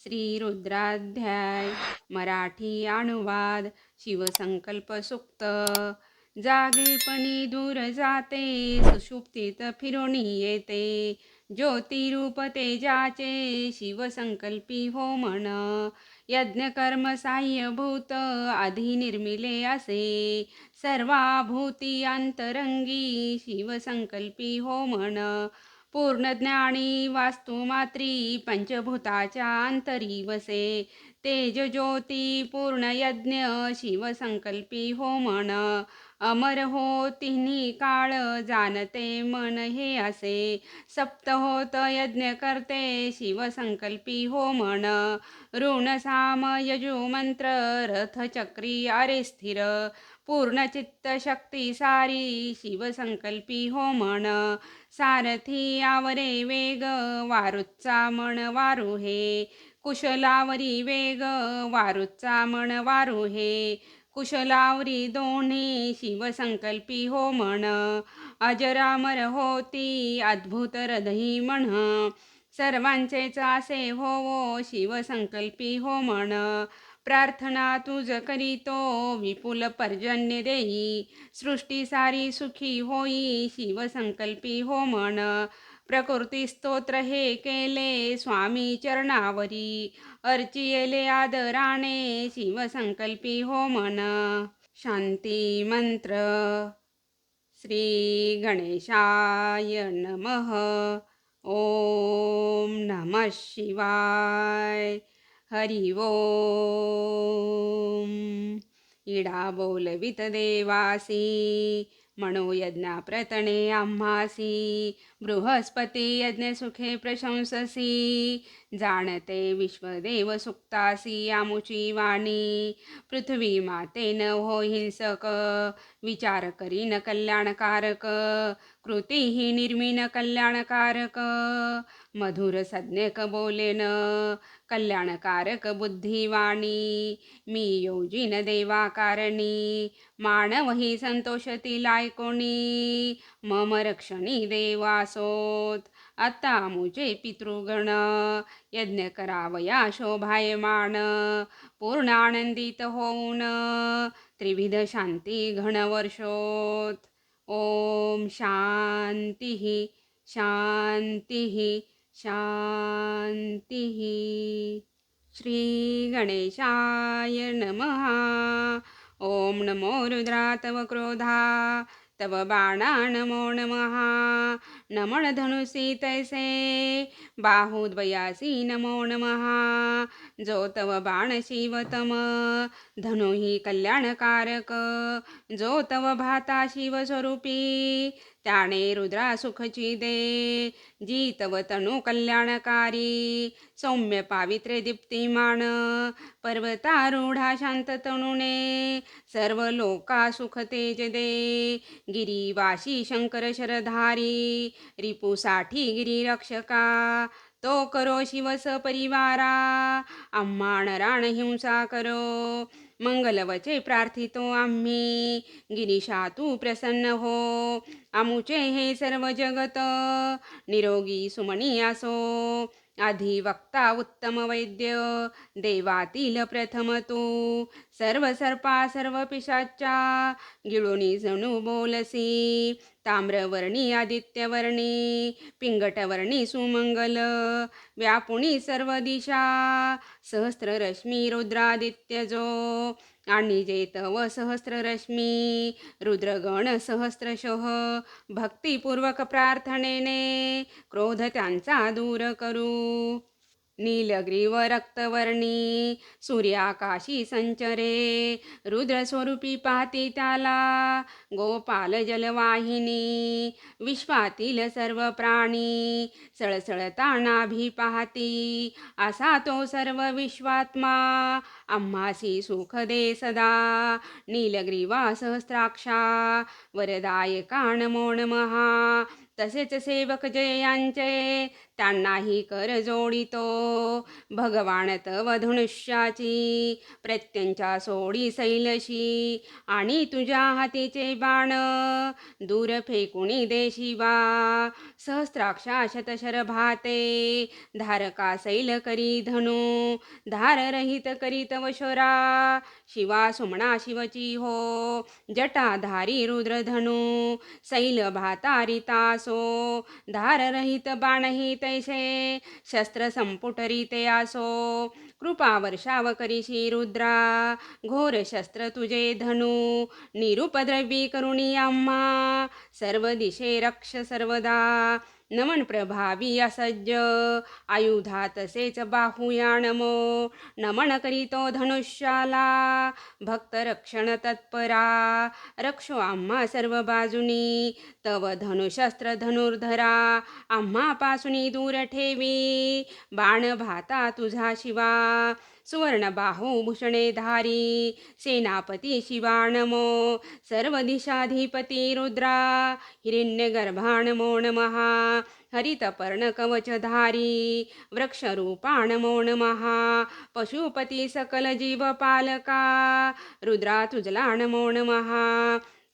श्री रुद्राध्याय मराठी अनुवाद शिवसंकल्प सुक्त. जागेपणी दूर जाते, सुषुप्तीत फिरून येते. ज्योतिरूप तेजाचे शिवसंकल्पी हो म्हण. यज्ञकर्म साह्यभूत आधी निर्मिले असे. सर्वाभूती अंतरंगी शिवसंकल्पी हो म्हण. पूर्णज्ञानी वास्तुमात्री पंचभूताच्या अंतरी वसे. तेज ज्योती पूर्ण यज्ञ शिवसंकल्पी हो म्हण. अमर हो तिन्ही काळ जाणते मन हे असे. सप्त होत यज्ञ करते शिवसंकल्पी हो म्हण. ऋण साम यजु मंत्र रथचक्री अरे स्थिर. पूर्ण चित्त शक्ती सारी शिवसंकल्पी हो म्हण. सारथी आवरे वेग वारुचा मन वारू हे. कुशलावरी वेग वारुचा मन वारू हे. कुशलावरी दोन्ही शिवसंकल्पी हो म्हण. अजरामर होती अद्भुत हृदयी म्हण. सर्वांचेच असे होवो शिवसंकल्पी हो म्हण. प्रार्थना तुझ करीतो विपुल पर्जन्य देई. सृष्टी सारी सुखी होई शिवसंकल्पी हो म्हण. प्रकृती स्तोत्र हे केले स्वामी चरणावरी. अर्चियले आदराने शिवसंकल्पी हो म्हण. शांती मंत्र. श्री गणेशाय नमः. ओम नमः शिवाय. हरि ओम. इडा बोलवित देवासी मनोयज्ञा प्रतणे आम्हासी. बृहस्पती यज्ञ सुखे प्रशंससी. जाणते विश्वदेव सुक्तासी आमुची वाणी. पृथ्वी मातेन हो हिंसक विचार करीन कल्याणकारक. कृतीही निर्मीन कल्याणकारक. मधुर सज्ञक बोलेन कल्याणकारक बुद्धिवाणी. मी योजिन देवाकारणी मानवही संतोषतील ऐकोणी. मम रक्षणी देवासोत आता मुझे पितृगण. यज्ञ करावया शोभायमान पूर्ण आनंदित होऊन. त्रिविध शांती घनवर्षोत. ओम शांती शांती शांती. श्री गणेशाय नमः. ओम नमो रुद्रा तव क्रोधा तव बाणा नमो नमः. नमन धनुषी तैसे बाहुद्वयासी नमो नमः. जो तव बाण शिवतम धनुहि कल्याणकारक. जो तव भाता शिवस्वरूपी त्याने रुद्रा सुखची दे. जी तव तनु कल्याणकारी सौम्य पावित्र्य दीप्तिमान. पर्वतारूढा शांत तनुने सर्व लोका सुख तेज दे. गिरीवासी शंकर शरधारी रिपुसाठी गिरीरक्षका. तो करो शिवस परिवारा आम्हा नराण हिंसा करो. मंगलवचे प्रार्थितो आम्ही गिरीशा तू प्रसन्न हो. आमुचे हे सर्व जगत निरोगी सुमणी असो. आधी वक्ता उत्तम वैद्य देवातील प्रथम तू. सर्व सर्पा सर्व पिशाचा गिळुनी जणू बोलसी. ताम्रवर्णी आदित्यवर्णी पिंगटवर्णी सुमंगल. व्यापुणी सर्व दिशा सहस्ररश्मी रुद्रादित्य जो. आणि जे तव सहस्ररश्मी रुद्रगण सहस्रशः. भक्तिपूर्वक प्रार्थनेने क्रोध त्यांचा दूर करू. नीलग्रीव रक्तवर्णी सूर्याकाशी संचरे. रुद्रस्वरूपी पाहती त्याला गोपाल जलवाहिनी. विश्वातील सर्व प्राणी सळसळता नाभी पाहती. असा तो सर्व विश्वात्मा आम्हासी सुख दे सदा. नीलग्रीवा सहस्राक्षा वरदायका नमो नमः. तसेच सेवक जयांचे त्यांनाही कर जोडितो भगवान तव धनुष्याची प्रत्यंच्या सोडी सैलशी आणि तुझ्या हातीचे बाण दूर फेकुणी दे शिवा सहस्राक्षा शतशर भाते धारका सैल करी धनु धार रहित करी तव शरा शिवा सुमना शिवची हो जटाधारी रुद्रधनु सैल भातारी तासो धार रहित बाणही तैसे शस्त्र संपुटरी ते आसो कृपा वर्षाव करीशी रुद्रा घोर शस्त्र तुझे धनु निरुपद्रवी करुणी आम्हा सर्व दिशे रक्ष सर्वदा नमन प्रभावी असज्ज आयुधा तसेच बाहुया नमो नमन करीतो धनुष्याला भक्त रक्षण तत्परा रक्षो आम्हा सर्व बाजूनी तव धनुशस्त्र धनुर्धरा आम्हापासून दूर ठेवी बाण भाता तुझा शिवा सुवर्ण बाहू भूषणे धारी सेनापती शिवा नमो सर्व दिशाधिपती रुद्रा हिरण्यगर्भा नमो नमः हरितपर्ण कवचधारी वृक्षरूपा नमो नमः पशुपती सकल जीवपालका रुद्रा तुझला नमो नमः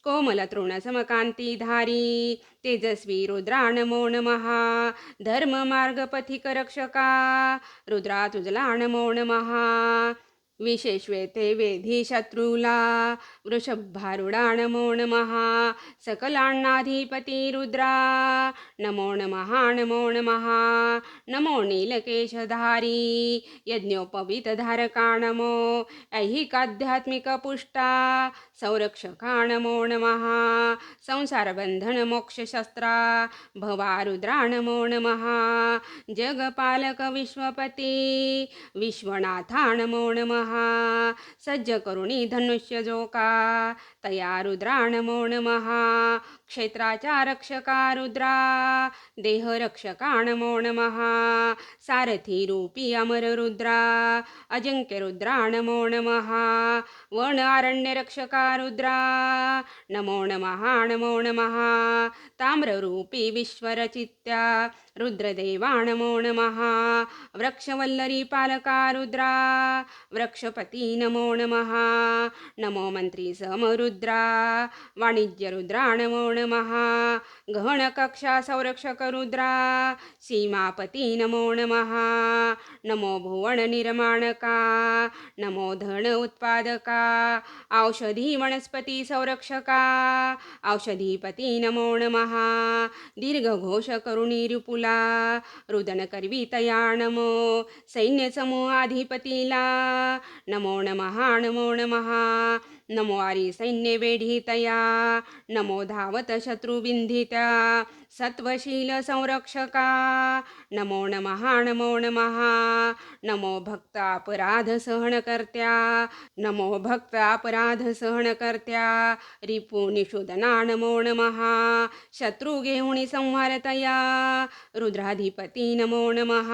कोमल तृण समकांतीधारी तेजस्वी रुद्रा नमो नमः धर्म मार्ग पथिक रक्षका रुद्रा तुझला नमो नमः विशेषवेते वेधी शत्रूला वृषभारुडा नमो नमः सकलांनाधिपती रुद्रा नमो नमः नमो नमः नमो नीलकेशधारी यज्ञोपवीतधारका नमो ऐहिकाध्यात्मिक पुष्टा संरक्षका नमो नमः संसारबंधन मोक्षशस्त्रा भवा रुद्रा नमो नमः जगपालक विश्वपती विश्वनाथा नमो नमः सज्ज करुणी धनुष्य जोका तया रुद्रा नमो नमः क्षेत्राच्या रक्षका रुद्रा देह रक्षका नमो नमः सारथी रूपी अमर रुद्रा अजिंक्य रुद्रा नमो नमः वन अरण्य रक्षका रुद्रा नमो नमः नमो नमः ताम्ररूपी विश्वरचित्या रुद्रदेवा नमो नमः वृक्षवल्लरी पालका रुद्रा वृक्षपती नमो नमः नमो मंत्री समरुद्रा वाणिज्य रुद्रा नमो नमः गहन कक्षा संरक्षक रुद्रा सीमापती नमो नमः नमो भुवन निर्माणका नमो धन उत्पादका औषधी वनस्पती संरक्षका औषधीपती नमो नमः दीर्घघोष करुणी रिपुला रुदन करवी तया नमो सैन्य समूहाधिपतीला नमो नमः नमो नमः नमो आरी सैन्य वेढितया नमो धावत शत्रुबिंधित्या सत्वशील संरक्षका नमो नमः नमो नमः नमो भक्त अपराध सहनकर्त्या नमो भक्त अपराध सहनकर्त्या रिपू निषुदना नमो नमः शत्रु घेऊणी संहारतया रुद्राधिपती नमो नमः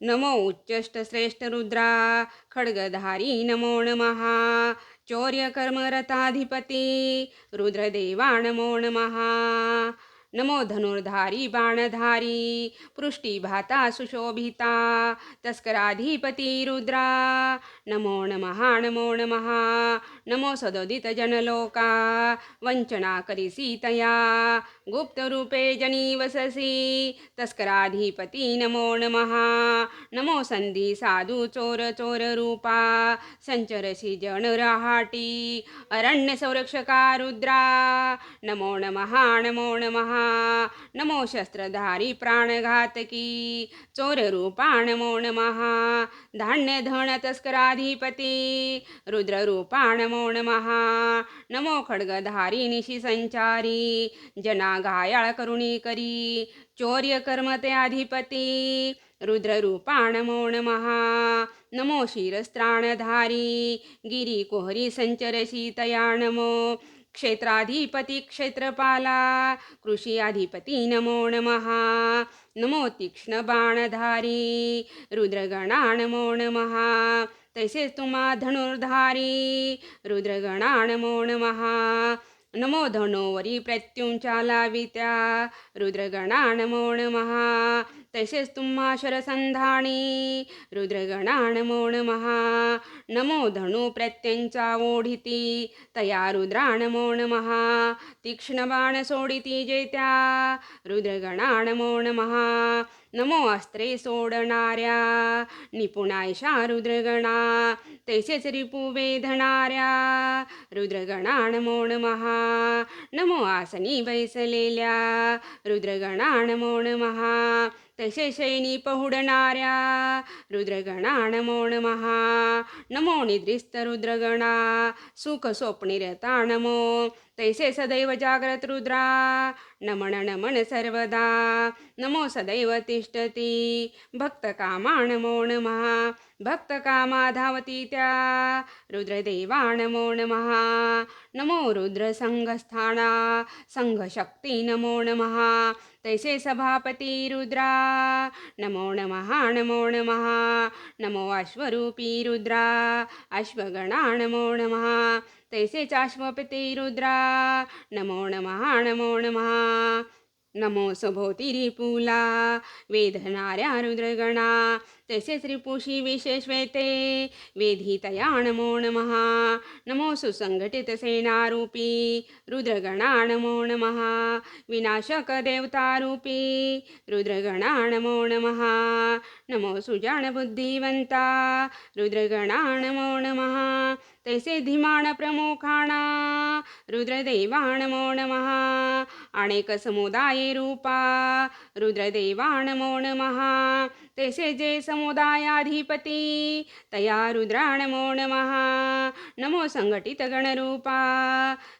नमो उच्चष्ट श्रेष्ठ रुद्रा खड्गधारी नमो नमः चौर्य कर्मरताधिपती रुद्रदेवा नमो नमः नमो धनुर्धारी बाणधारी पृष्ठीभाता सुशोभिता तस्कराधिपती रुद्रा नमो नमः नमो नमः नमो सदोदित जनलोका वंचना करिसी तया गुप्तरूपे जनी वससी तस्कराधिपती नमो नमः नमो संधी साधू चोर चोर रूपा संचरसी जन रहाटी अरण्य संरक्षका रुद्रा नमो नमः नमो नमः नमो शस्त्रधारी प्राणघातकी चोर रूपा नमो नमः धान्य धन तस्कराधिपती रुद्ररूपा नमो नमः नमो खड्गधारी निशी संचारी जना घायाळ करुणी करी चौर्य कर्मते अधिपती रुद्ररूपा नमो नमः नमो शिरस्त्राणधारी गिरी कोहरी संचरसी तया नमो क्षेत्राधिपती क्षेत्रपाला कृषी अधिपती नमो नमः नमो तीक्ष्ण बाणधारी रुद्रगणा नमो नमः तैसेच तुम्हा धनुर्धारी रुद्रगणा नमो नमः नमो धनोवरी प्रत्युंचा लावित्या रुद्रगणा नमो नमः तैसेच तुम्हा शरसंधानी रुद्रगणा नमो नमः नमो धनु प्रत्यंचा ओढिती तया रुद्रा नमो नमः तीक्ष्ण बाण सोडिती जेत्या रुद्रगणा नमो नमः नमो अस्त्रे सोडणाऱ्या निपुणायशा रुद्रगणा तैसेच रिपू वेधणाऱ्या रुद्रगणा नमो नमः नमो आसनी बैसलेल्या रुद्रगणा नमो नमः तैसे शैनी पहुडणाऱ्या रुद्रगणा नमो नमः नमो निद्रिस्त रुद्रगणा सुख स्वप्निरता नमो तैसे सदैव जाग्रत रुद्रा नमन नमन सर्वदा नमो सदैव तिष्ठती भक्तकामा नमो नमः भक्तकामा धावती त्या रुद्रदेवा नमो नमः नमो रुद्रसंगस्थाना संघशक्ती नमो नमः तैसे सभापती रुद्रा नमो नमः नमो नमः नमो अश्वरूपी रुद्रा अश्वगणा नमो नमः तैसे चाश्वपती रुद्रा नमो नमः नमो नमः नमो सभोवती रिपुला वेधणाऱ्या रुद्रगणा तैसेच रिपुशी विशेष वेते वेधितया नमो नमः नमो सुसंघटित सेनारूपी रुद्रगणा नमो नमः विनाशक देवतारूपी रुद्रगणा नमो नमः नमो सुजान बुद्धिवंता रुद्रगणा नमो नमः तैसे धीमान प्रमुखाणा रुद्रदेवा नमो नमः अनेक समुदाये रूपा रुद्रदेवा नमो नमः तैसे जे समुदायाधिपती तया रुद्रा नमो नमः नमो संघटित गणरूपा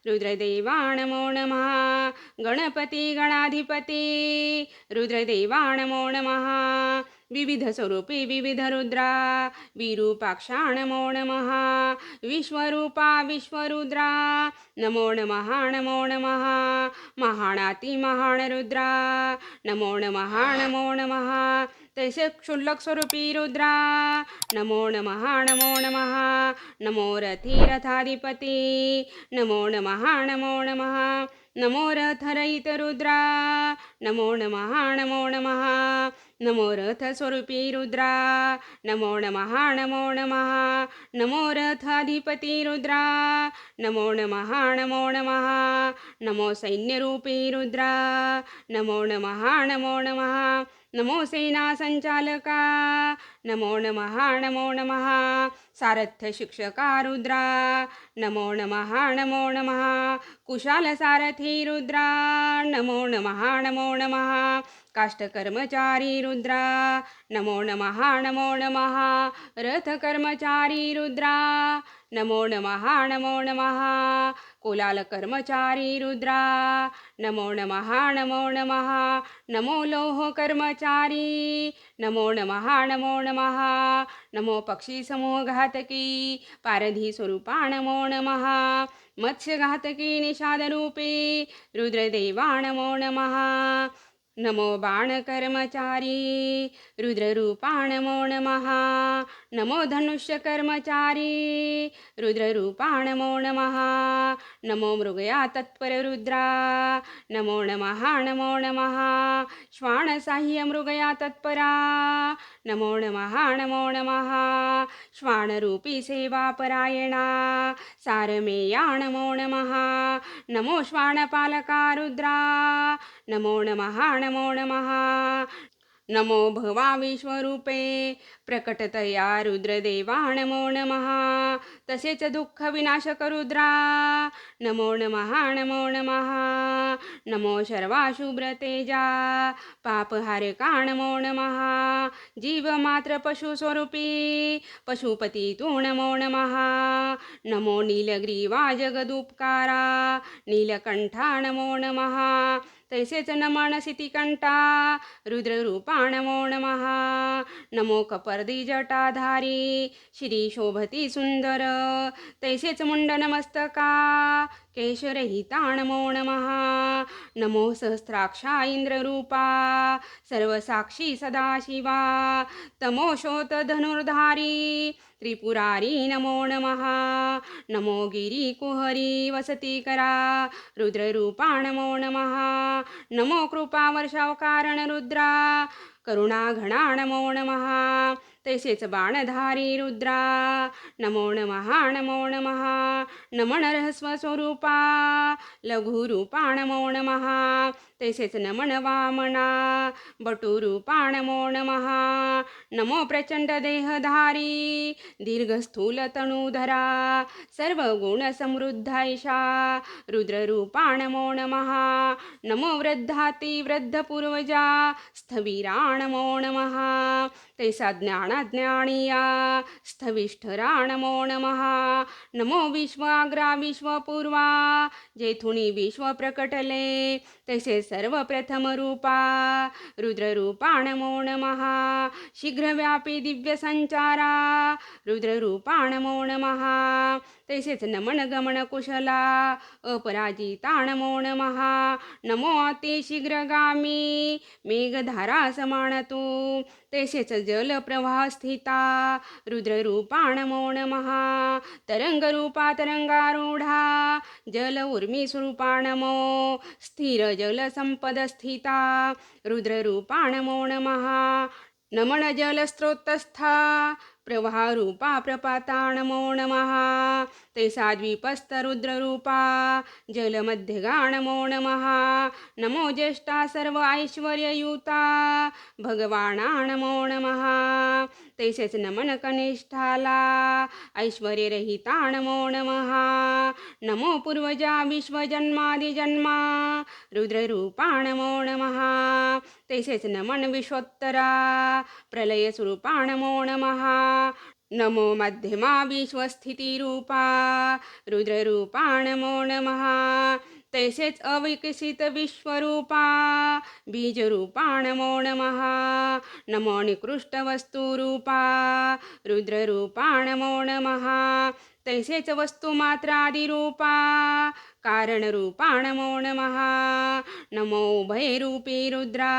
रुद्रदेवा नमो नमः गणपती गणाधिपती रुद्रदेवा नमो नमः विविध स्वरूपी विविध रुद्रा विरूपाक्षा नमो नमः विश्वरूपा विश्वरुद्रा नमो नमः नमो नमः महानाती महान रुद्रा नमो नमः नमो नमः तैसे क्षुल्लक स्वरूपी रुद्रा नमो नमः नमो नमः नमो रथी रथाधिपती नमो नमः नमो नमः नमो रथरहित रुद्रा नमो नमः नमो नमः नमो रथ स्वरूपी रुद्रा नमो नमः नमो नमः नमो रथाधिपती रुद्रा नमो नमः नमो नमः नमो सैन्यरूपी रुद्रा नमो नमः नमो नमः नमो सेना संचालका नमो नमः नमो नमः सारथ्य शिक्षका रुद्रा नमो नमः नमो नमः कुशाल सारथी रुद्रा नमो नमः नमो नमः काष्ठकर्मचारी रुद्रा नमो नमः नमो नमः रथकर्मचारी रुद्रा नमो नमः नमो नमः कोलाल कर्मचारी रुद्रा नमो नमः नमो नमः नमो लोह कर्मचारी नमो नमः नमो नमः नमो पक्षी समूह घातकी पारधी स्वरूपा नमो नमः मत्स्य घातकी निषादरूपी रुद्रदेवा नमो नमः नमो बाणकर्मचारी रुद्ररूपा नमो नमः नमो धनुष्य कर्मचारी रुद्ररूपा नमो नमः नमो मृगया तत्पर रुद्रा नमो नमः नमो नमः श्वानसाह्य मृगया तत्परा नमो नमः नमो नमः श्वानरूपी सेवापरायणा सारमेया नमो नमः नमो श्वानपालका रुद्रा नमो नमः नमो नमः नमो भवा विश्वरूपे प्रकटतया रुद्रदेवा नमो नमः तसेच दुःख विनाशक रुद्रा नमो नमः नमो नमः नमो शर्वाशुभ्रतेजा पापहारका नमो नमः जीवमात्र पशुस्वरूपी पशुपती तू नमो नमः नमो नीलग्रीवा जगदुपकारा नीलकंठा नमो नमः तैसेच नमन सितिकंठा रुद्ररूपा नमो नमः नमो कपर्दी जटाधारी श्री शोभती सुंदर तैसेच मुंडनमस्तका केशरहिता नमो नमः नमो सहस्राक्षा इंद्ररूपा सर्वसाक्षी सदाशिवा तमोशोत धनुर्धारी त्रिपुरारी नमो नमः नमो गिरी कुहरी वसतीकरा रुद्ररूपा नमो नमः नमो कृपा वर्षाव कारण रुद्रा करुणाघना नमो नमः तैसेच बाणधारी रुद्रा नमो नमः नमो नमः नम नरस्वस्वरूपा लघुरूपा नमो नमः तैसेच नमन वामना बटुरूपा नमो नमः नमो प्रचंड देहधारी दीर्घस्थूलतनूधरा सर्वगुणसमृद्धैषा रुद्ररूपा नमो नमः नमो वृद्धातिवृद्धपूर्वजा स्थविरा नमो नमः तैसा ज्ञानाज्ञानीया स्थविष्ठरा नमो नमः नमो विश्वाग्रा विश्वपूर्वा जेथुनी विश्व प्रकटले तैसे सर्वप्रथम रूपा रुद्ररूपा नमो नमः शीघ्रव्यापी दिव्यसंचारा रुद्ररूपा नमो नमः तैसेच नमन गमन कुशला अपराजिता नमो नमः नमो अतिशीघ्रगामी मेघधारा समानतु तैसेच जलप्रवाह स्थिता रुद्ररूपा नमो नमः तरंगरूपा तरंगारूढा जल उर्मी स्वरूपा नमो स्थिर जलसंपदस्थिता रुद्ररूपा नमो नमः नमन जलस्रोतस्था प्रवाहरूपा प्रपाता नमो नमः तैसा द्वीपस्थरुद्ररूपा जलमध्यगा नमो नमः नमो ज्येष्ठा सर्व ऐश्वर्ययुता भगवाना नमो नमः तैसेच नमन कनिष्ठाला ऐश्वर्यरहिता नमो नमः नमो पूर्वजा विश्वजन्मादिजन्मा रुद्ररूपा नमो नमः तैसेच नमन विश्वोत्तरा प्रलयस्वरूपा नमो नमः नमो मध्यमा विश्वस्थितिरूपा रुद्ररूपा नमो नमः तैसेच अविकसित विश्वरूपा बीजरूपा नमो नमः नमो निकृष्टवस्तुरूपा रुद्ररूपा नमो नमः तैसेच वस्तुमात्रादिरूपा कारणरूपा नमो नमः नमो उभयरूपी रुद्रा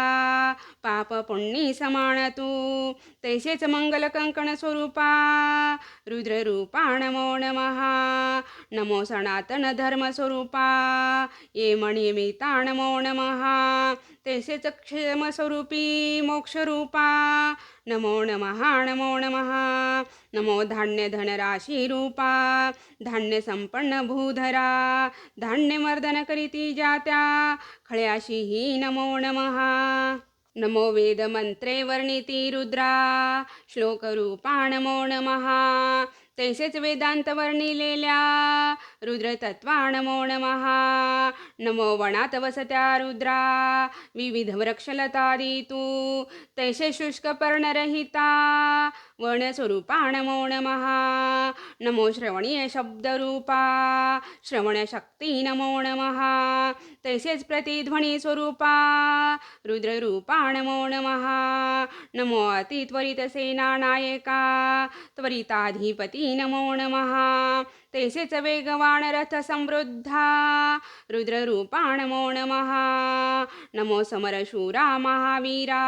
पापपुण्यी समानतु तैसेच मंगलकंकणस्वरूपा रुद्ररूपा नमो नमः नमो सनातनधर्मस्वरूपा ये मणिमिता नमो नमः तैसेच क्षेमस्वरूपी मोक्षरूपा नमो नमः नमो नमः नमो धान्यधनराशिरूपा धान्यसंपन्न भूधरा धान्यमर्दन करीती जात्या खळ्याशी ही नमो नमः नमो वेदमंत्रे वर्णिती रुद्रा श्लोकरूपा नमो नमः तैसेच वेदांत वर्णिलेल्या रुद्रतत्वा नमो नमः नमो वनात वसत्या रुद्रा विविध वृक्षलतादितु तैसे शुष्कपर्णरहिता वनस्वरूपा नमो नमः नमो श्रवणीय शब्दरूपा श्रवणशक्ती नमो नमः तैसेच प्रतिध्वनिस्वरूपा रुद्ररूपा नमो नमः नमो अतित्वरितसेनानायका त्वरिताधिपती नमो नमः तैसेच वेगवान रथ समृद्धा रुद्ररूपा नमो नमः नमो समरशूरा महावीरा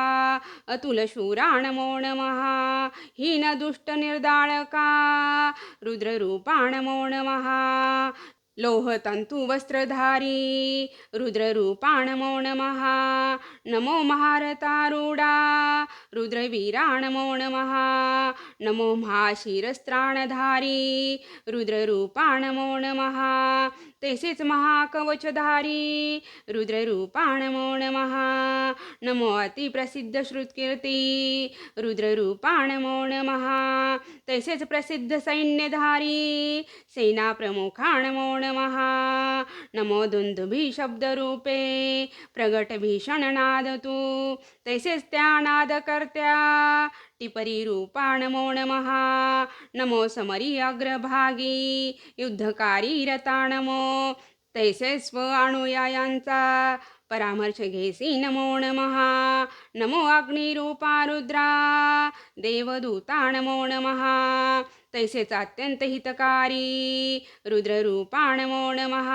अतुलशूरा नमो नमः हीन दुष्ट निर्दाळका रुद्ररूपा नमो नमः लोहतंतु वस्त्रधारी रुद्ररूपा नमो नमः नमो महारथारूढा रुद्रवीरा नमो नमः नमो महाशिरस्त्राणधारी रुद्ररूपा नमो नमः तैसेच महाकवचधारी रुद्ररूपा नमो नमः नमो अतिप्रसिद्ध श्रुतकीर्ती रुद्ररूपा नमो नमः तैसेच प्रसिद्ध सैन्यधारी सेनाप्रमुखा नमो नमः नमो दुंदुभी शब्दरूपे प्रगट भीषण नादतु तैसेच त्या नादकर्त्या टिपरी रूपा नमो नमः नमो समरी अग्रभागी युद्धकारी रता नमो तैसे स्व अनुयायांचा परामर्श घेसी नमो नमः नमो अग्निरूपा रुद्रा देवदूता नमो नमः तैसेच अत्यंत हितकारी रुद्ररूपा नमो नमः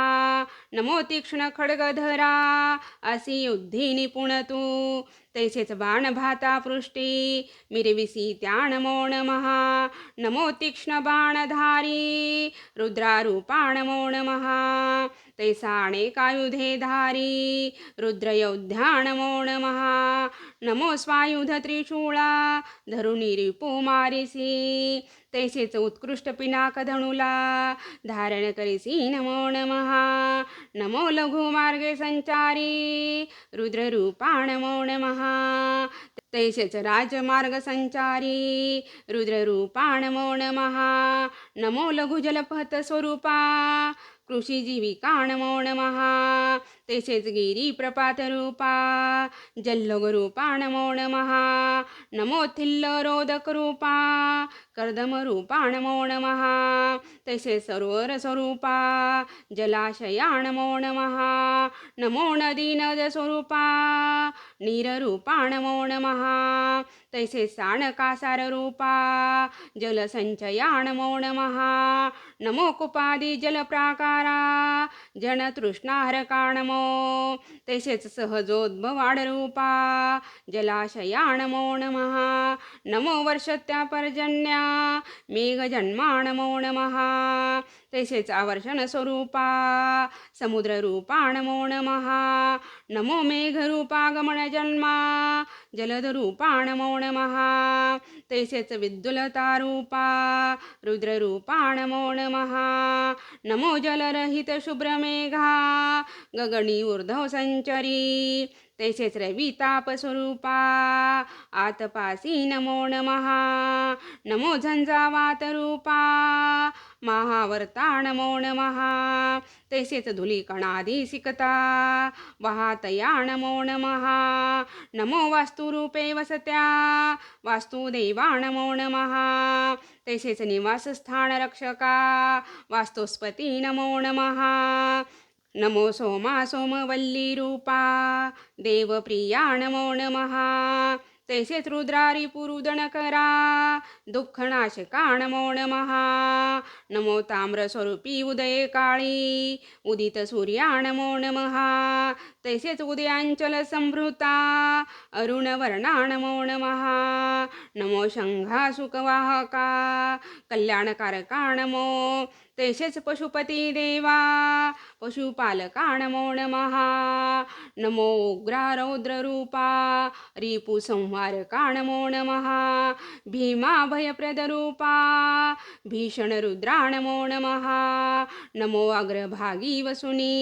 नमो तीक्ष्ण खड्गधरा असी युद्धि निपुणतु तैसेच बाणभाता पृष्टी मिरविसी त्या नमो नमः नमो तीक्ष्ण बाणधारी रुद्रारूपा नमो नमः तैसा अनेकायुधे धारी रुद्रयोद्धा नमो नमः नमो स्वायुध त्रिशूळा धरुणी रिपू मारिसी तैसेच उत्कृष्ट पिनाक धनुला धारण करिसी नमो नमः नमो लघु मार्गे संचारी रुद्ररूपा नमो नमः तैसेच राजमार्ग संचारी रुद्ररूपा नमो नमः नमो लघु जलपथ स्वरूपा कृषी जीविका नमो नमः तैसेच गिरी प्रपात रूपा जल्लोग रूपा नमो नमः नमो थिल्ल रोदक रूपा कर्दम रूपा नमो नमः तैसेच सरोवर स्वरूपा जलाशया नमो नमः नमो नदी नद स्वरूपा नीररूपा नमो नमः तैसे साणकासार रूपा जलसंचया नमो नमः नमो कुपादी जलप्राकारा जनतृष्णाहरका नमो तैसेच सहजोद्भवाड रूपा जलाशया नमो नमः नमो वर्षत्या पर्जन्या मेघजन्मा नमो नमः तैसेच आवर्षण स्वरूपा समुद्ररूपा नमो नमः नमो मेघरूपागमन जन्मा जलदरूपा नमो नमः तैसेच विद्युलतारूपा रुद्ररूपा नमो नमः नमो जलरहित शुभ्रमेघा गगनी ऊर्ध्व संचरी तैसेच रविताप स्वरूपा आतपासी नमो नमः नमो झंझावात रूपा महावर्ता नमो नमः तैसेच धुलीकणादी सिकता वाहतया नमो नमः नमो वास्तुरूपे वसत्या वास्तुदेवा नमो नमः तैसेच निवासस्थान रक्षका वास्तुस्पती नमो नमः नमो सोमा सोमवल्ली रूपा देवप्रिया नमो नमः तैसेच रुद्रारी पुरुदनकरा दुःखनाशका नमो नमः नमो ताम्रस्वरूपी उदये काळी उदित सूर्या नमो नमः तैसेच उदयांचल संभृता अरुणवर्णा नमो नमः नमो शंघासुकवाहका कल्याणकारका नमो तैसेच पशुपती देवा पशुपालका नमो नमः नमो उग्रा रौद्ररूपा रिपुसंहारका नमो नमः भीमा भयप्रदरूपा भीषणरुद्रा नमो नमः नमो अग्रभागी वसुनी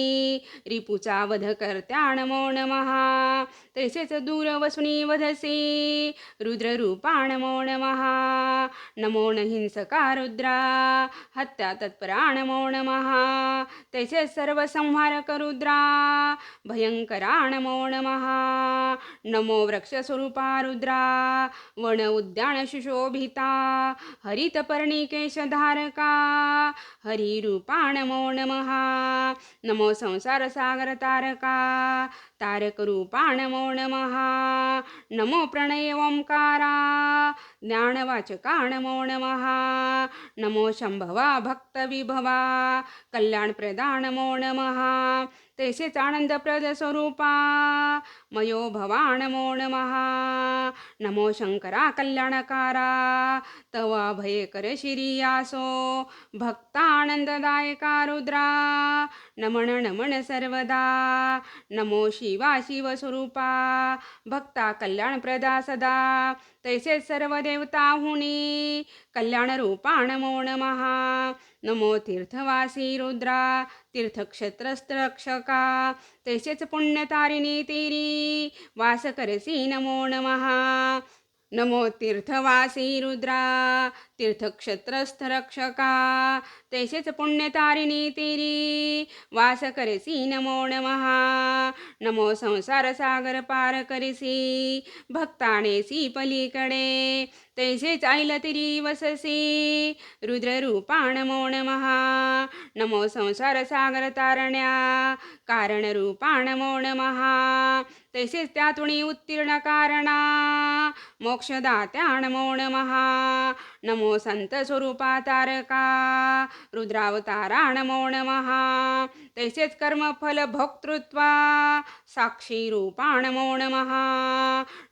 रिपुचा वधकर्त्या नमो नमः तैसेच दूरवसुनी वधसी रुद्ररूपा नमो नमः नमो नहिंसका रुद्रा हत्या तत्परा नमो नमः तैसेच सर्वसंहारक रुद्रा भयंकरा नमो नमः नमो वृक्षस्वरूपा रुद्रा वन उद्यान सुशोभिता हरितपर्णिकेशधारका हरिरूपा नमो नमः नमो संसारसागरतारका तारकरूपा नमो नमः नमो प्रणय ओंकारा ज्ञानवाचका नमो नमः नमो शंभवा भक्तविभवा कल्याणप्रदा नमो नमः तैसेच आनंदप्रद स्वरूपा मयो भवा नमो नमः नमो शंकरा कल्याणकारा तवा भयकर शिरियासो भक्तानंददायका रुद्रा नमन नमन सर्वदा नमो शिवा शिवस्वरूपा भक्ता कल्याणप्रदा सदा तैसेच सर्व देवताहुनी कल्याणरूपा नमो नमः नमो तीर्थवासी रुद्रा तीर्थक्षेत्रस्थरक्षका तैसेच पुण्यतारिणी तेरी वास करसी नमो नमः नमो तीर्थवासी रुद्रा तीर्थक्षेत्रस्थरक्षका तैसेच पुण्यतारिणी तेरी वास करसी नमो नमः नमो संसार सागर पार करसी भक्तानेसी पलीकडे तैसेच ऐलतिरी वससी रुद्ररूपा नमो नमः नमो संसार सागर तारण्या कारणरूपा नमो नमः तैसेच त्यातुणी उत्तीर्ण कारणा मोक्षदात्या नमो नमः नमो संत स्वरूपा तारका रुद्रावतारा नमो नमः तैसेच कर्मफल भोक्तृत्वा साक्षी रूपा नमो नमः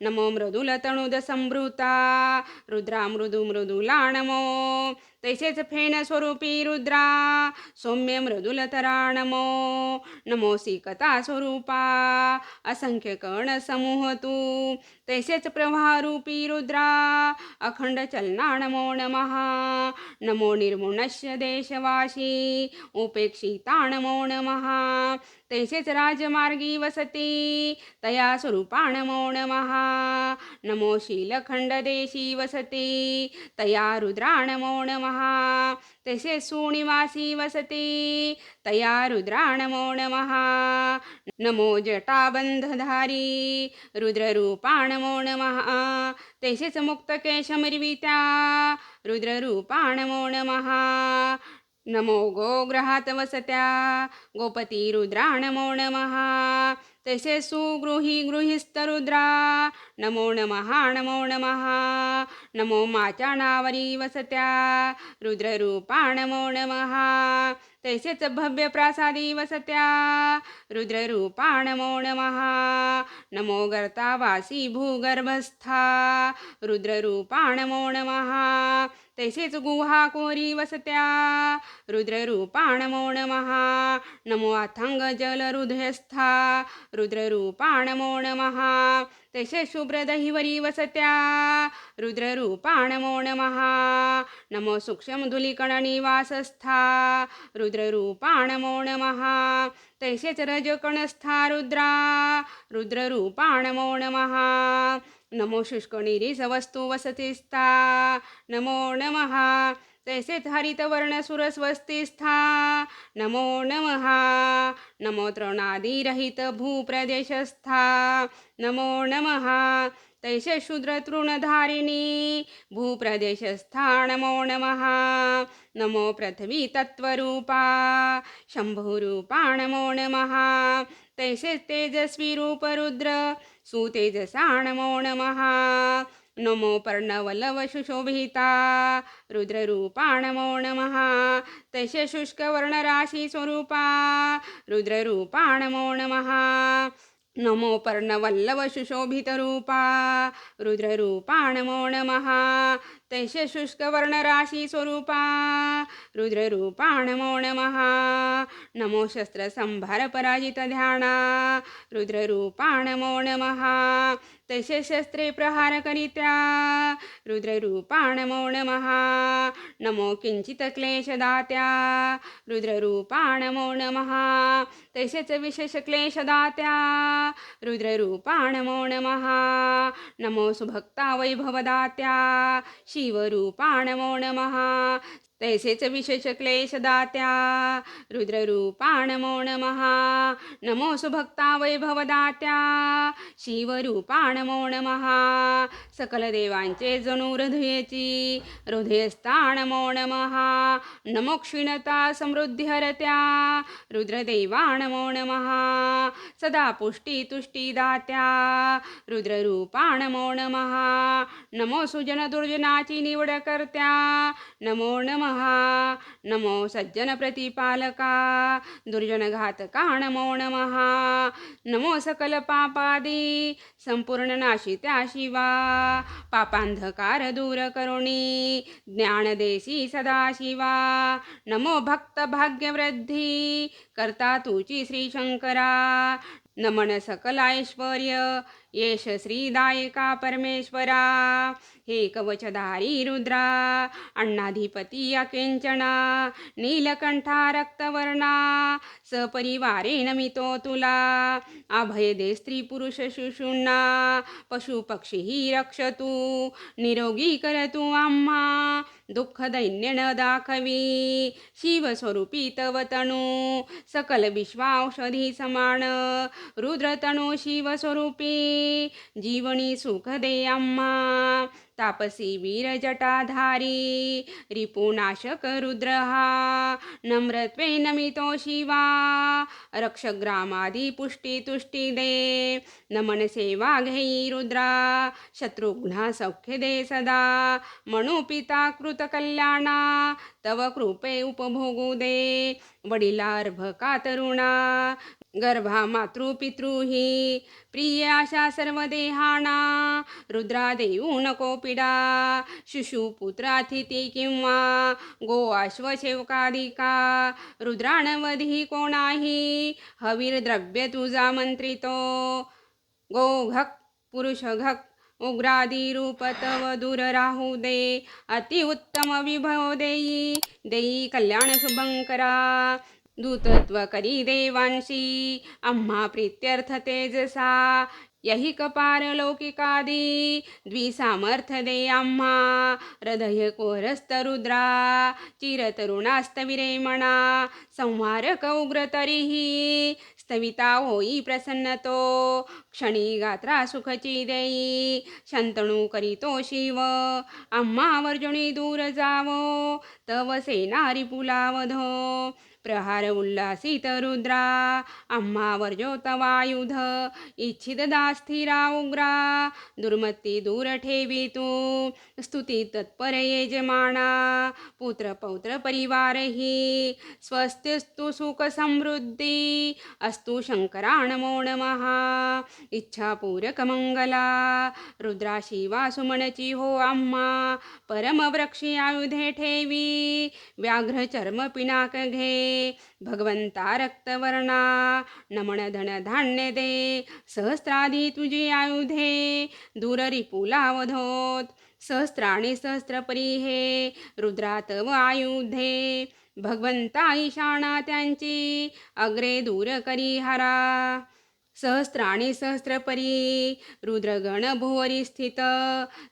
नमो मृदुल तणुद संभृता रुद्रा मृदुला नमो तैसेच फेन स्वरूपी रुद्रा सौम्य मृदुलतरा नमो नमोसी कथा स्वरूपा असंख्य कर्ण समूह तू तैसेच प्रवाहरूपी रुद्रा अखंड चलना नमो नमः नमो निर्मुनस्य देशवासी उपेक्षिता नमो नमः तैसेच राजमार्गी वसती तया स्वरूपा नमो नमः नमो शीलखंडदेशी वसती तया रुद्रा नमो नमः तैसे सुनिवासी वसती तया रुद्रा नमो नमः नमो जटाबंधधारी रुद्ररूपा नमो नमः तैसेच मुक्तकेशमर्वित्या रुद्ररूपा नमो नमः नमो गोग्रहात वसत्या गोपती रुद्रा नमो नमः तैसे सुगृही गृहीस्तरुद्रा नमो नमः नमो नमः नमो माच्या नावरी वसत्या रुद्ररूपा नमो नमः तैसेच भव्य प्रासादी वसत्या रुद्ररूपा नमो नमः नमो गर्तावासी भूगर्भस्था रुद्ररूपा नमो नमः तैसेच गुहा कोरी वसत्या रुद्ररूपा नमो नमः नमो अथंग जल हृदयस्था रुद्ररूपा नमो नमः तैसे शुभ्रदहिवरी वसत्या रुद्ररूपा नमो नमः नमो सूक्ष्म धुलिकणनिवासस्था रुद्ररूपा नमो नमः तैसेच रजकणस्था रुद्रा रुद्ररूपा नमो नमः नमो शुष्कनिरीसवस्तु वसतिस्था नमो नमः तैसेच हरितवर्णसुरस्वस्तिस्था नमो नमः नमो तृणादिरहित भूप्रदेशस्था नमो नमः तैसे शूद्रतृणधारिणी भूप्रदेशस्था नमो नमः नमो पृथ्वी तत्त्वरूपा शंभुरूपा नमो नमः तैसे तेजस्वी रूप रुद्र सुतेजसा नमो नमः नमो पर्णवल्लव सुशोभिता रुद्ररूपा नमो नमः तैसे शुष्कवर्णराशी स्वरूपा रुद्ररूपा नमो नमः नमो पर्णवल्लव सुशोभितरूपा रुद्ररूपा नमो नमः तैसे शुष्कवर्णराशी स्वरूपा रुद्ररूपा नमो नमः नमो शस्त्रसंभार पराजित ध्याना रुद्ररूपा नमो नमः तैसे शस्त्रे प्रहार करित्या रुद्ररूपा नमो नमः नमो किंचित क्लेशदात्या रुद्ररूपा नमो नमः तैसेच विशेष क्लेशदात्या रुद्ररूपा नमो नमः नमो सुभक्ता वैभवदात्या शिवरूपा नमो नमः तैसेच विशेष क्लेशदात्या रुद्ररूपा नमो नमः नमो सुभक्ता वैभवदात्या शिवरूपा नमो नमः सकल देवांचे जणू हृदयेची हृदयस्था नमो नमः नमो क्षीणता समृद्धिहरत्या रुद्रदेवा नमो नमः सदा पुष्टी तुष्टी दात्या रुद्ररूपा नमो नमः नमो सुजन दुर्जनाची निवड करत्या नमो नमः नमो सज्जन प्रतिपालका दुर्जन घातका नमो नमः नमो सकल पापादी संपूर्ण नाशित्या शिवा पापांधकार दूर करुणी ज्ञानदेशी सदाशिवा नमो भक्त भाग्यवृद्धी करता तुची श्री शंकरा नमन सकल ऐश्वर्य येश श्रीदायका परमेश्वरा हे कवचधारी रुद्रा अण्णाधिपती अकिंचना नीलकंठा रक्तवर्णा सपरिवारे नमितो तुला अभय दे स्त्री पुरुष शिशूंना पशु पक्षीही रक्षतु निरोगी करतु आम्हा दुःख दैन्य न दाखवी शिवस्वरूपी तव तनु सकल विश्वाौषधी समान रुद्रतनु शिवस्वरूपी जीवनी सुख दे आम्हा तापसी वीर जटाधारी रिपुनाशक रुद्र हा नम्रत्वे नमितो शिवा रक्षग्रामादी पुष्टी तुष्टी दे नमन सेवा घेई रुद्रा शत्रुघ्ना सौख्य दे सदा म्हणू पिता कृत कल्याणा तव कृपे उपभोगू दे वडिलार्भका तरुणा गर्भा मातृपितृही प्रिय अशा सर्व देहाना रुद्रा देऊ नको पिडा. शिशुपुत्रातिथी किंवा गो अश्वशेवकादिका रुद्राणवधी कोणाही हवीर द्रव्य तुझा मंत्रितो. गो घक पुरुष घक उग्रादी रूप तव दूर राहू दे. अतिउत्तम विभव देई देई कल्याण शुभंकरा. दूतत्व करी देवांशी आम्हा प्रीत्यर्थ तेजसा. यही कपार लौकिकादी द्विसामर्थ्य दे आम्हा. हृदय कोरस्त रुद्रा चिरतरुणास्तविरे म्हणा. संहारक उग्र तरीही स्तविता होई प्रसन्नतो. क्षणी गात्रा सुखची देई शंतणू करीतो शिव. आम्हा वर्जुनी दूर जावो तव सेनारी पुलावधो. प्रहार उल्लासित रुद्रा आम्हा वर्जो तवायुध. इच्छित दास्थिरा उग्रा दुर्मती दूर ठेवी तू. स्तुती तत्पर यजमाना पुत्र पौत्र परिवारही. स्वस्तिस्तु सुख समृद्धी अस्तु शंकरा नमो नमः. इच्छा पूरक मंगला रुद्रा शिवा सुमनची हो आम्हा. परमवृक्षी आयुधे ठेवी व्याघ्र चर्म पिनाक घे. भगवंता रक्तवर्णा नमन धन धान्य दे. सहस्राधी तुझी आयुधे दूर रिपुलावधोत. सहस्राणी सहस्त्रपरी हे रुद्रा तव आयुधे. भगवंता ईशाना त्यांची अग्रे दूर करी हरा. सहस्राणी सहस्त्रपरी रुद्रगण भुवरी स्थित.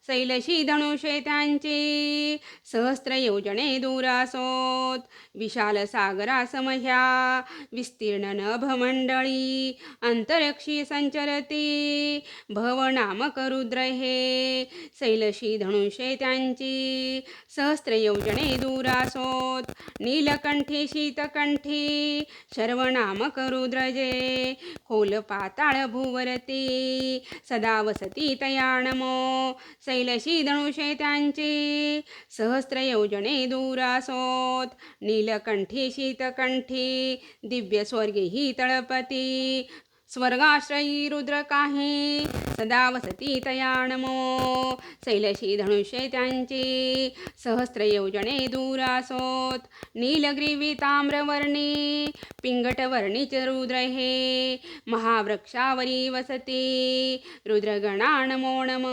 शैलशी धनुषे त्यांची सहस्त्र योजने दूरासोत. विशाल सागरा समह्या विस्तीर्ण नभमंडळी. अंतरक्षी संचरती भवनामक रुद्र हे. शैलशी धनुषे त्यांची सहस्त्र योजने दूरासोत. नीलकंठी शीतकंठी शर्वनामक रुद्र जे. खोल पाताळ भुवरती सदा वसती तया नमो. शैलशी धनुषे त्यांची सहस्त्र योजने दूरासोत. नीलकंठी शीतकंठी दिव्य स्वर्गेही तळपती. स्वर्गाश्रयी रुद्र काही सदा वसती तया नमो. शैलशी धनुष्ये त्यांची सहस्त्र योजने दूरासोत. नीलग्रीवी ताम्रवर्णी पिंगटवर्णीच रुद्र हे. महावृक्षावरी वसती रुद्रगणा नमो नम.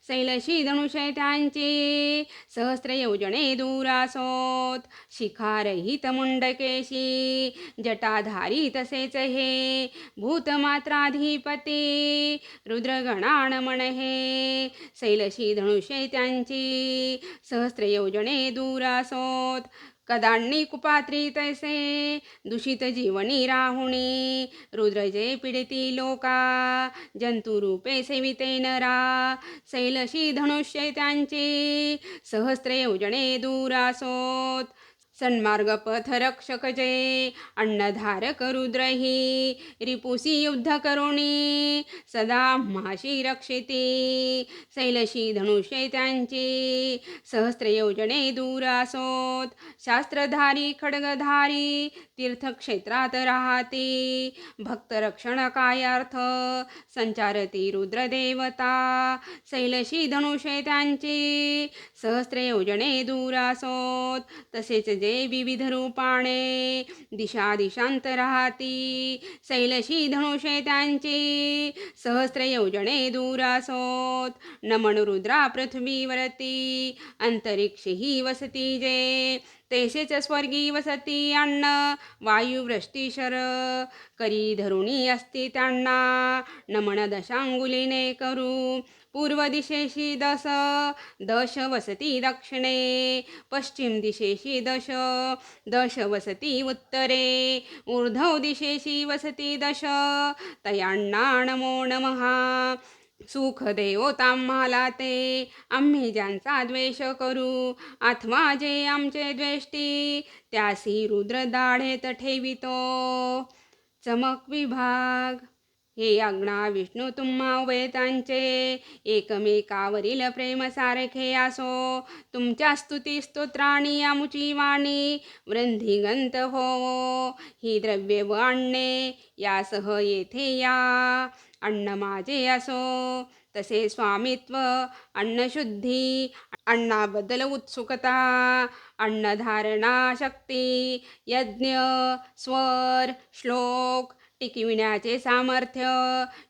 शैलशी धनुषे त्यांची सहस्त्र योजने दूरासोत. शिखारहित मुंडकेशी जटाधारी तसेच हे. भूतमात्राधिपती रुद्रगणा नमन हे. शैलशी धनुषे त्यांची सहस्त्र योजने दूरासोत. कदांनी कुपात्री तैसे दूषित जीवनी राहुणी. रुद्र जे पीडिती लोका जंतुरूपे सेविते नरा. शैलशी धनुष्ये त्यांची सहस्त्र योजने दूरासोत. सन्मार्ग पथ रक्षक जे अन्नधारक रुद्रही. रिपुसी युद्ध करुणी सदा म्हाशी रक्षिती. शैलशी धनुष्ये त्यांची सहस्त्र योजने दूरासोत. शास्त्रधारी खड्गधारी तीर्थक्षेत्रात राहती. भक्तरक्षण कार्यार्थ संचारती रुद्रदेवता. शैलशी धनुष्ये त्यांची सहस्त्र योजने दूरासोत. तसेच जे विविध रूपाने दिशा दिशांत राहती. शैलशी धनुषे त्यांची सहस्त्र योजने दूरासोत. नमन रुद्रा पृथ्वीवरती अंतरिक्षही वसती जे. तैसेच स्वर्गी वसती अन्न वायू वृष्टी शर. करी धरुणी असती त्यांना नमन दशांगुलीने करू. पूर्व दिशेशी दश दश वसती दक्षिणे. पश्चिम दिशेशी दश दश वसती उत्तरे. ऊर्ध्व दिशेशी वसती दश तयांना नमो नमः. सुख देवो ताम्हाला ते आम्ही ज्यांचा द्वेष करू. अथवा जे आमचे द्वेष्टी त्यासी रुद्र दाढेत ठेवितो. चमक विभाग हे आज्ञा विष्णू तुम्हा उभयतांचे एकमेकावरील प्रेम सारखे असो. तुमच्या स्तुती स्तोत्राणी आमुची वाणी वृंधिगंत होवो. ही द्रव्ये व अन्ने यासह येथे या. अन्न माझे असो तसे स्वामित्व अन्नशुद्धी अन्नाबद्दल उत्सुकता अन्नधारणा शक्ती यज्ञ स्वर श्लोक टिकविण्याचे सामर्थ्य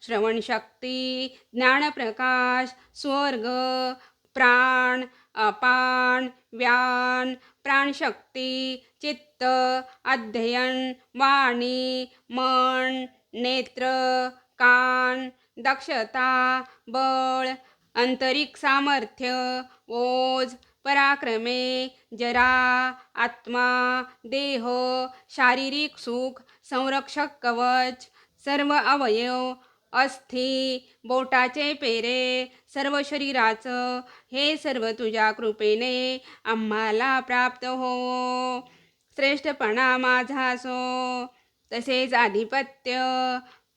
श्रवणशक्ती ज्ञानप्रकाश स्वर्ग प्राण अपान व्यान प्राणशक्ती चित्त अध्ययन वाणी मन नेत्र कान दक्षता बळ आंतरिक सामर्थ्य ओज पराक्रमे जरा आत्मा देह शारीरिक सुख संरक्षक कवच सर्व अवयव अस्थि बोटाचे पेरे सर्व शरीराचं हे सर्व तुझ्या कृपेने आम्हाला प्राप्त हो. श्रेष्ठपणा माझा असो तसेच आधिपत्य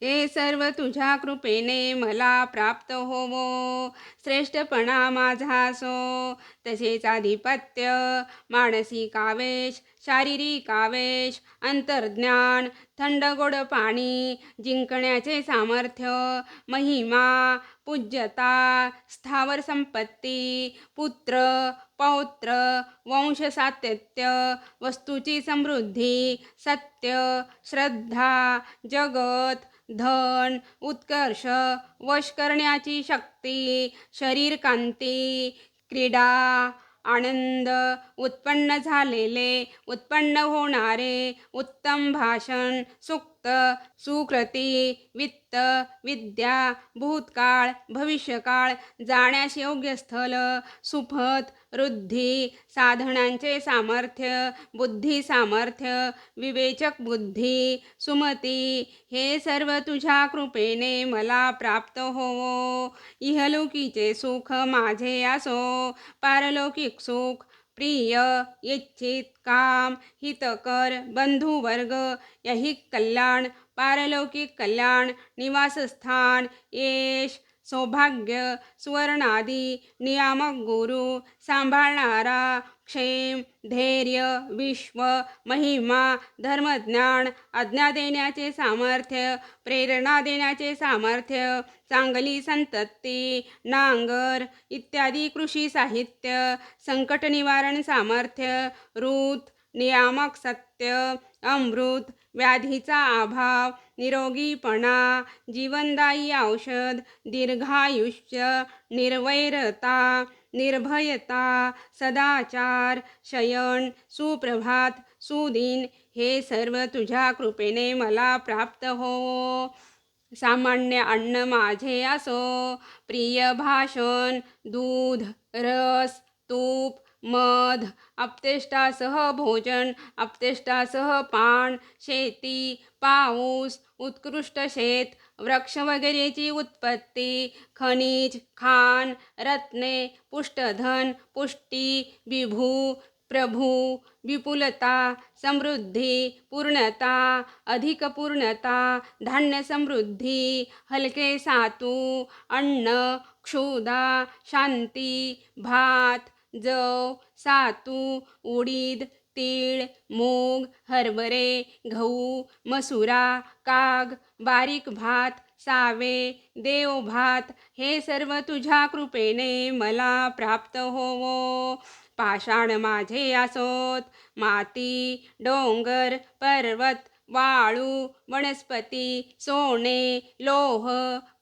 हे सर्व तुझ्या कृपेने मला प्राप्त होवो. श्रेष्ठपणा माझा असो तसेच आधिपत्य मानसिक आवेश शारीरिक आवेश अंतर्ज्ञान थंड गोड पाणी जिंकण्याचे सामर्थ्य महिमा पूज्यता स्थावर संपत्ती पुत्र पौत्र वंश सातत्य वस्तूची समृद्धी सत्य श्रद्धा जगत धन उत्कर्ष वश करण्याची शक्ती शरीर कांती क्रीडा आनंद उत्पन्न झालेले उत्पन्न होणारे उत्तम भाषण सुक्त सुकृती वित्त विद्या भूतकाळ भविष्यकाळ जाण्यास योग्य स्थल सुपथ वृद्धी साधनांचे सामर्थ्य बुद्धी सामर्थ्य विवेचक बुद्धी सुमती हे सर्व तुझ्या कृपेने मला प्राप्त होवो. इहलोकीचे सुख माझे असो पारलौकिक सुख प्रिय इच्छित काम हितकर बंधुवर्ग ऐहिक कल्याण पारलौकिक कल्याण निवासस्थान यश सौभाग्य सुवर्णादी नियामक गुरु सांभाळणारा क्षेम धैर्य विश्व महिमा धर्मज्ञान आज्ञा देण्याचे सामर्थ्य प्रेरणा देण्याचे सामर्थ्य चांगली संतती नांगर इत्यादी कृषी साहित्य संकट निवारण सामर्थ्य ऋत नियामक सत्य अमृत व्याधीचा अभाव निरोगीपणा जीवनदायी औषध दीर्घायुष्य निर्वैरता निर्भयता सदाचार शयन सुप्रभात सुदिन हे सर्व तुझ्या कृपेने मला प्राप्त हो. सामान्य अन्न माझे असो प्रिय भाषण दूध रस तूप मध अपतेष्टासह भोजन अपतेष्टासह पान शेती पाऊस उत्कृष्ट शेत वृक्ष वगैरेची उत्पत्ती खनिज खान रत्ने पुष्टधन पुष्टी विभू प्रभू विपुलता समृद्धी पूर्णता अधिक पूर्णता धान्य समृद्धी हलके सातू अन्न क्षुधा शांती भात जव सातू उडीद तीळ मूग हरभरे गहू मसुरा काग बारीक भात सावे देव भात हे सर्व तुझ्या कृपेने मला प्राप्त होवो. पाषाण माझे असोत माती डोंगर पर्वत वाळू वनस्पती सोने लोह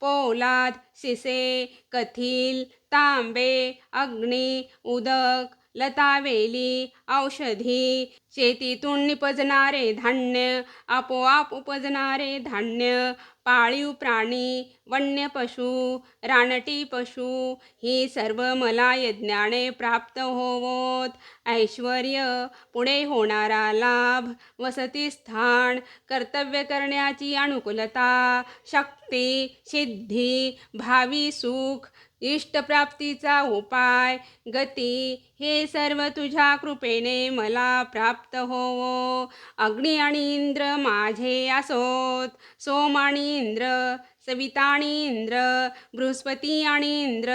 पोलाद सिसे कथील तांबे अग्नी उदक लतावेली औषधी शेतीतून निपजणारे धान्य आपोआप उपजणारे धान्य पाळीव प्राणी वन्य पशु रानटी पशु ही सर्व मला यज्ञाने प्राप्त होवोत. ऐश्वर्य पुढे होणारा लाभ वसतिस्थान कर्तव्य करण्याची अनुकूलता शक्ती सिद्धी भावी सुख इष्टप्राप्तीचा उपाय गती हे सर्व तुझ्या कृपेने मला प्राप्त होवो. अग्नी आणि इंद्र माझे असोत, सोम आणि इंद्र, सविता आणि इंद्र, बृहस्पती आणि इंद्र,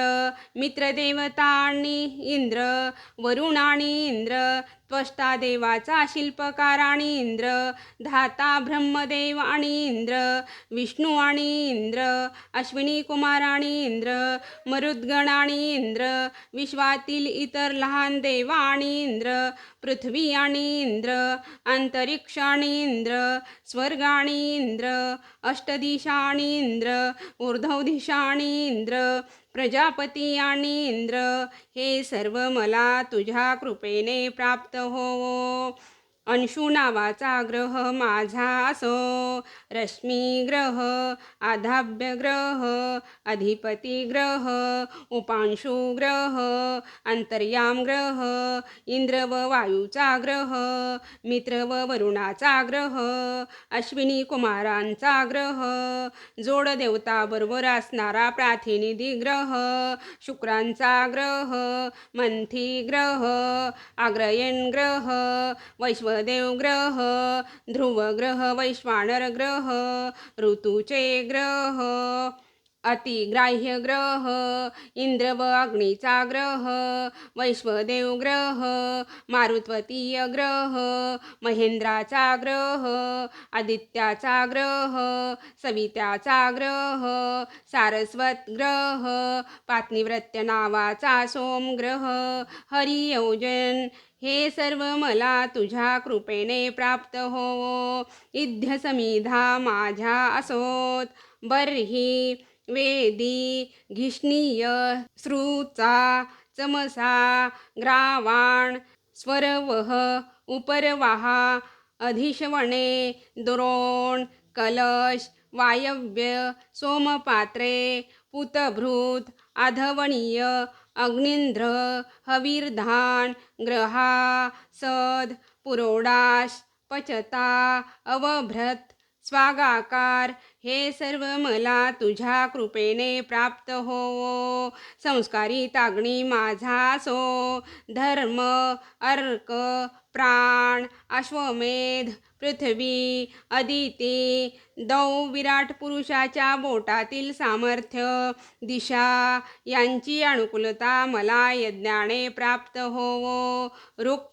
मित्रदेवता आणि इंद्र, वरुण आणि इंद्र, त्वष्टा देवाचा शिल्पकार आणि इंद्र, धाता ब्रह्मदेव आणि इंद्र, विष्णू आणि इंद्र, अश्विनी कुमार आणि इंद्र, मरुद्गण आणि इंद्र, विश्वातील इतर लहान देव आणि इंद्र, पृथ्वी आणि इंद्र, अंतरिक्ष आणि इंद्र, स्वर्ग आणि इंद्र, अष्टदिशा आणि इंद्र, ऊर्ध्व दिशा आणि इंद्र, प्रजापती आणि इंद्र हे सर्व मला तुझ्या कृपेने प्राप्त होवो. अंशू नावाचा ग्रह माझा असो, रश्मी ग्रह, आधाभ्य ग्रह, अधिपती ग्रह, उपांशू ग्रह, अंतर्याम ग्रह, इंद्र व वायूचा ग्रह, मित्र व वरुणाचा ग्रह, अश्विनी कुमारांचा ग्रह, जोड देवताबरोबर असणारा प्रातिनिधी ग्रह, शुक्रांचा ग्रह, मंथी ग्रह, आग्रयण ग्रह, वैश्वदेव ग्रह, ध्रुव ग्रह, वैश्वानर ग्रह, ऋतूचे ग्रह, अतिग्राह्य ग्रह, इंद्र व अग्नीचा ग्रह, वैश्वदेव ग्रह, मारुत्वतीय ग्रह, महेंद्राचा ग्रह, आदित्याचा ग्रह, सवित्याचा ग्रह, सारस्वत ग्रह, पात्निव्रत्य नावाचा सोम ग्रह, हरियोजन हे सर्व मला तुझ्या कृपेने प्राप्त होवो. इद्य समिधा माझ्या असोत, बर्ही, वेदी, घिष्णीय, श्रुचा, चमसा, ग्रावाण, स्वरवह, उपरवाहा, अधिशवणे, द्रोण, कलश, वायव्य, सोमपात्रे, पूतभृत, आधवणीय, अग्निंद्र, हवीरधान, ग्रहा, सद, पुरोडाश, पचता, अवभ्रत, स्वागाकार हे सर्व मला तुझ्या कृपेने प्राप्त होवो. संस्कारित अग्नी माझा असो, धर्म, अर्क, प्राण, अश्वमेध, पृथ्वी, अदिती, दौ विराट पुरुषाच्या बोटातील सामर्थ्य, दिशा यांची अनुकूलता मला यज्ञाने प्राप्त होवो. ऋक्,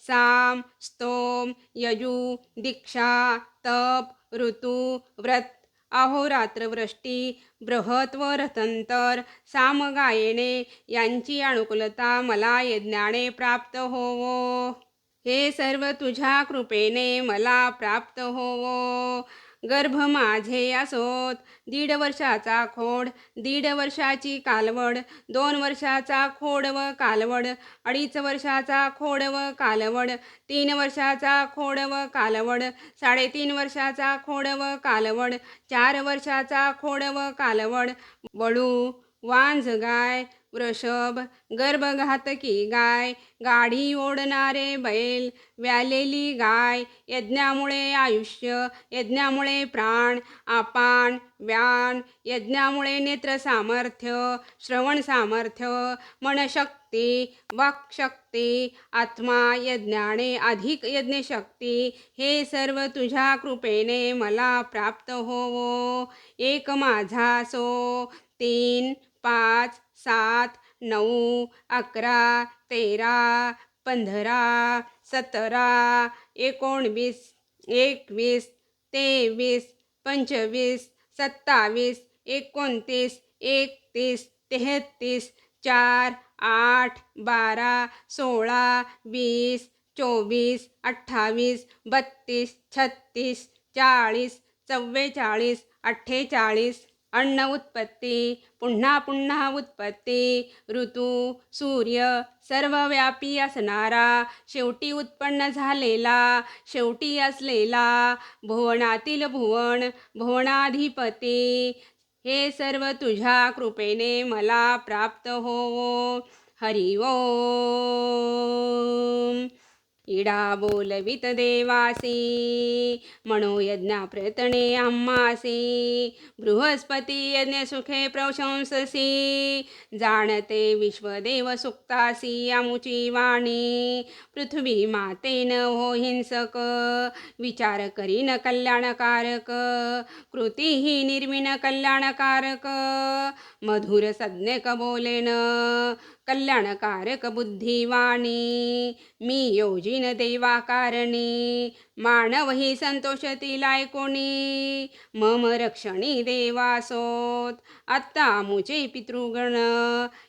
साम, स्तोम, यजू, दीक्षा, तप, ऋतू, व्रत, अहोरात्र वृष्टी, बृहत व रथंतर, सामगायने यांची अनुकूलता मला यज्ञाने प्राप्त होवो. हे सर्व तुझ्या कृपेने मला प्राप्त होवो. गर्भ माझे असोत, 1.5 वर्षाचा खोड, 1.5 वर्षाची कालवड, 2 वर्षाचा खोड व कालवड, 2.5 वर्षाचा खोड व कालवड, 3 वर्षाचा खोड व कालवड, 3.5 वर्षाचा खोड व कालवड, 4 वर्षाचा खोड व कालवड, वळू, वांझ गाय, वृषभ, गर्भघातकी गाय, गाढी ओढणारे बैल, व्यालेली गाय, यज्ञामुळे आयुष्य, यज्ञामुळे प्राण, अपान, व्यान, यज्ञामुळे नेत्र सामर्थ्य, श्रवण सामर्थ्य, मनशक्ती, वाक्शक्ती, आत्मा यज्ञाने अधिक यज्ञशक्ती हे सर्व तुझ्या कृपेने मला प्राप्त होवो. एक माझा सो, 3, 5, 7, 9, 11, 13, 15, 17, 19, 21, 23, 25, 27, 29, 31, 33, 4, 8, 12, 16, 20, 24, 28, 32, 36, 40, 44, 48, अन्न उत्पत्ती, पुन्हा पुन्हा उत्पत्ती, ऋतू, सूर्य, सर्वव्यापी असणारा, शेवटी उत्पन्न झालेला, शेवटी असलेला, भुवनातील भुवन, भुवनाधिपती हे सर्व तुझ्या कृपेने मला प्राप्त होवो. हरि ओम. इडा बोलवित देवासी मनोयज्ञा प्रयत्ने आम्हासी बृहस्पती यज्ञ सुखे प्रशंससी जाणते विश्वदेव सुक्तासी आमुची वाणी पृथ्वी मातेन हो हिंसक विचार करीन कल्याणकारक कृती ही निर्विण कल्याणकारक मधुर सज्ञक बोलेन कल्याणकारक बुद्धिवाणी मी योजिन देवाकारणी मानव ही संतोषती कोणी मम रक्षणी देवासोत आत्ता मुचे पितृगण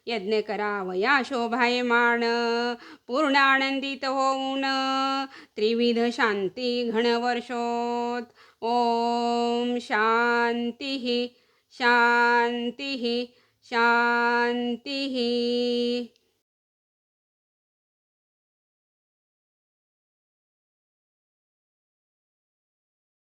यज्ञ करावया शोभायमान पूर्ण आनंदित होऊन त्रिविध शांती घनवर्षोत ओम शांती शांती शांती